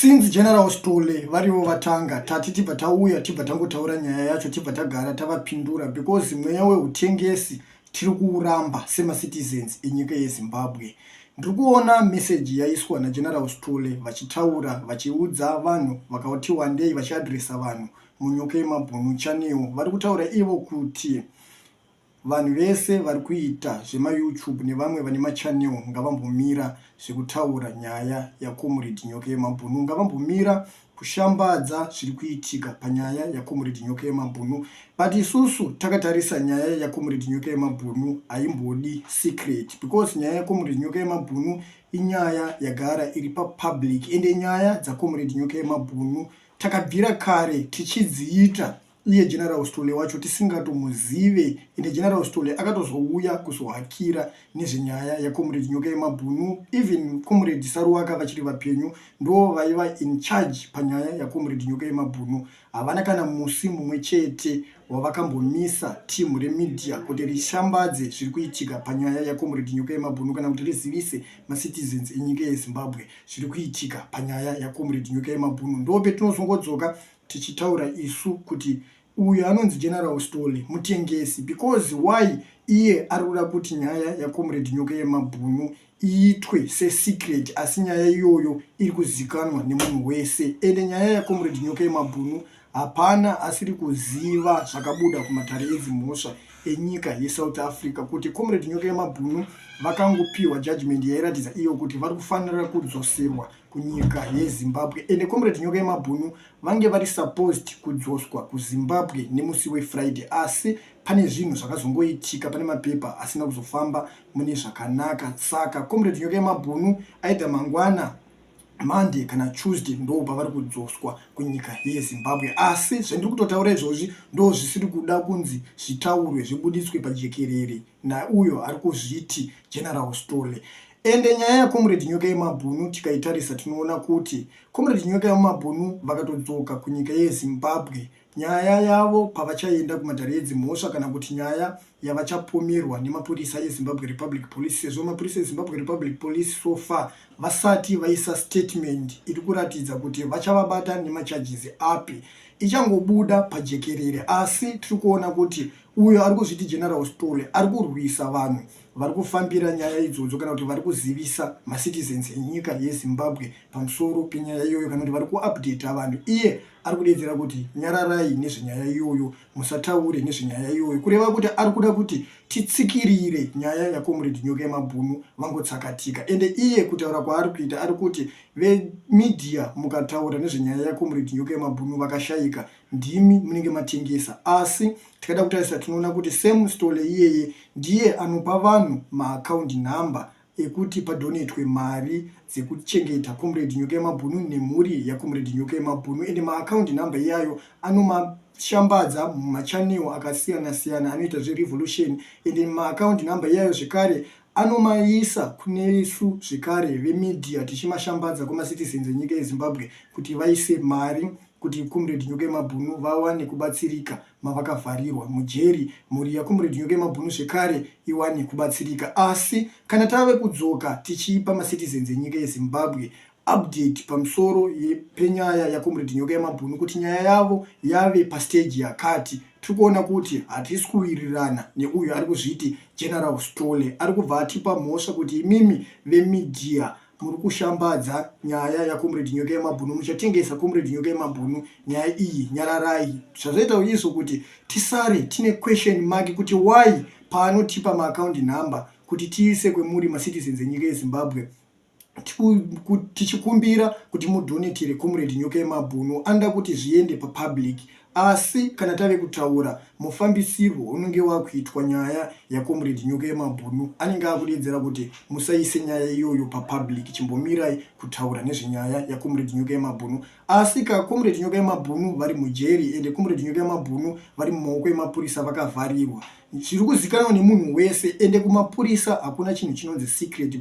Since General Stole varivo vatanga tati tibva tauya tibva tangotaura nyaya yacho tibva tagara tavapindura because mweya weutengesi tiri kuuramba semacitizens enyika yeZimbabwe. Ndiri kuona meseji yaiswa naGeneral Stole vachitaura vachiudza vanhu vakati wandei vachiadresa vanhu munyika yeMabhunu channel. Vari kutaura ivo kuti vanhu vese vari kuita zvemaYouTube nevamwe vane machanel ngavambomira zvekutaura nyaya yaComrade Nyoka yeMabhunu, ngavambomira kushambadza zviri kuitika panyaya yaComrade Nyoka yeMabhunu. But isusu takatarisa nyaya yaComrade Nyoka yeMabhunu haimbodi secret, because nyaya yaComrade Nyoka yeMabhunu inyaya yagara iri papublic, ende nyaya dzaComrade Nyoka yeMabhunu takabvira kare tichidziita iye General Stole wacho tisingatomuzive, ende General Stole akatozouya kuzohakira nezvenyaya yaComrade Nyoka yeMabhunu. Even Comrade Saruwaka vachiri vapenyu ndo vaiva in charge panyaya yaComrade Nyoka yeMabhunu. Havana kana musi mumwe chete wavakambomisa timu remedia kuti rishambadze zviri kuitika panyaya yaComrade Nyoka yeMabhunu kana kuti rizivise macitizens enyika yeZimbabwe zviri kuitika panyaya yaComrade Nyoka yeMabhunu. Ndo petinozongodzoka tichitaura isu kuti uyu anonzi General Stole mutengesi, because why iye ari kuda kuti nyaya yaComrade Nyoka yeMabhunu iitwe secret, asi nyaya iyoyo iri kuzikanwa nemunhu wese. Ende nyaya yaComrade Nyoka yeMabhunu hapana asiri kuziva zvakabuda kumatare edzimhosva enyika yeSouth Africa kuti Comrade Nyoka yeMabhunu vakangopiwa judgment yairatidza iyo kuti vari kufanira kudzoserwa kunyika yeZimbabwe. Ende Comrade Nyoka yeMabhunu vange vari supposed kudzoswa kuZimbabwe nemusi weFriday, asi pane zvinhu zvakazongoitika, pane mapepa asina kuzofamba mune zvakanaka. Saka Comrade Nyoka yeMabhunu aita mangwana Monday kana Tuesday ndo pavari kudzoswa kunyika yeZimbabwe. Asi zvendiri kutotaura izvozvi ndo zvisiri kuda kunzi zvitaurwe zvibuditswe pajekerere nauyo ari kuzviti General Stole. Ende nyaya yaComrade Nyoka yeMabhunu tikaitarisa tinoona kuti Comrade Nyoka yeMabhunu vakatodzoka kunyika yeZimbabwe, nyaya yavo pavachaenda kumatare edzimhosva kana kuti nyaya yavachapomerwa nemapurisa eZimbabwe Republic Police, sezvo mapurisa eZimbabwe Republic Police so far vasati vaisa statement iri kuratidza kuti vachavabata nemacharges api, ichangobuda pajekerere. Asi tiri kuona kuti uyo ari kuzviti General Stole ari kurwisa vanhu vari kufambira nyaya idzodzo kana kuti vari kuzivisa macitizens enyika yeZimbabwe pamusoro penyaya iyoyo kana kuti vari kuupdate vanhu. Iye ari kudedzera kuti nyararai nezvenyaya iyoyo, musataure nezvenyaya iyoyo, kureva kuti ari kuda kuti titsikirire nyaya yaComrade Nyoka yeMabhunu vangotsakatika. Ende iye kutaura kwaari kuita ari kuti vemedia mukataura nezvenyaya yaComrade Nyoka yeMabhunu vakashayika, ndimi munenge matengesa. Asi tikada kutarisa tinoona kuti same Stole iyeye ndiye anopa vanhu maaccount number ekuti padonetwe mari dzekuchengeta Comrade Nyoka yeMabhunu nemhuri yaComrade Nyoka yeMabhunu. Ende maaccount number iyayo anomashambadza mumachanel akasiyana siyana anoita zverevolution. Ende maaccount number iyayo zvekare anomaisa kune isu zvekare vemedia tichimashambadza kumacitizens enyika yeZimbabwe kuti vaise mari kuti Comrade Nyoka yeMabhunu vawane kubatsirika mavakavharirwa mujeri, mhuri yaComrade Nyoka yeMabhunu zvekare iwane kubatsirika. Asi kana tave kudzoka tichipa macitizens enyika yeZimbabwe update pamusoro penyaya yaComrade Nyoka yeMabhunu kuti nyaya yavo yave pastage yakati, tiri kuona kuti hatisi kuwirirana neuyo ari kuzviti General Stole. Ari kubva atipa mhosva kuti imimi vemedia muri kushambadza nyaya yaComrade Nyoka yeMabhunu, muchatengesa Comrade Nyoka yeMabhunu, nyaya iyi nyararai. Zvazoita izvo kuti tisare tine question mark kuti why paanotipa maaccount number kuti tiise kwemuri macitizens enyika yeZimbabwe tichikumbira kuti mudonetire Comrade Nyoka yeMabhunu, anoda kuti zviende papublic. Asi kana tave kutaura mufambisirwo unenge wakuitwa nyaya yaComrade Nyoka yeMabhunu, anenge akudedzera kuti musaise nyaya iyoyo papublic, chimbomirai kutaura nezvenyaya yaComrade Nyoka yeMabhunu. Asi kaComrade Nyoka yeMabhunu vari mujeri ende Comrade Nyoka yeMabhunu vari mumaoko emapurisa vakavharirwa, zviri kuzikanwa nemunhu wese. Ende kumapurisa hakuna chinhu chinonzi secret.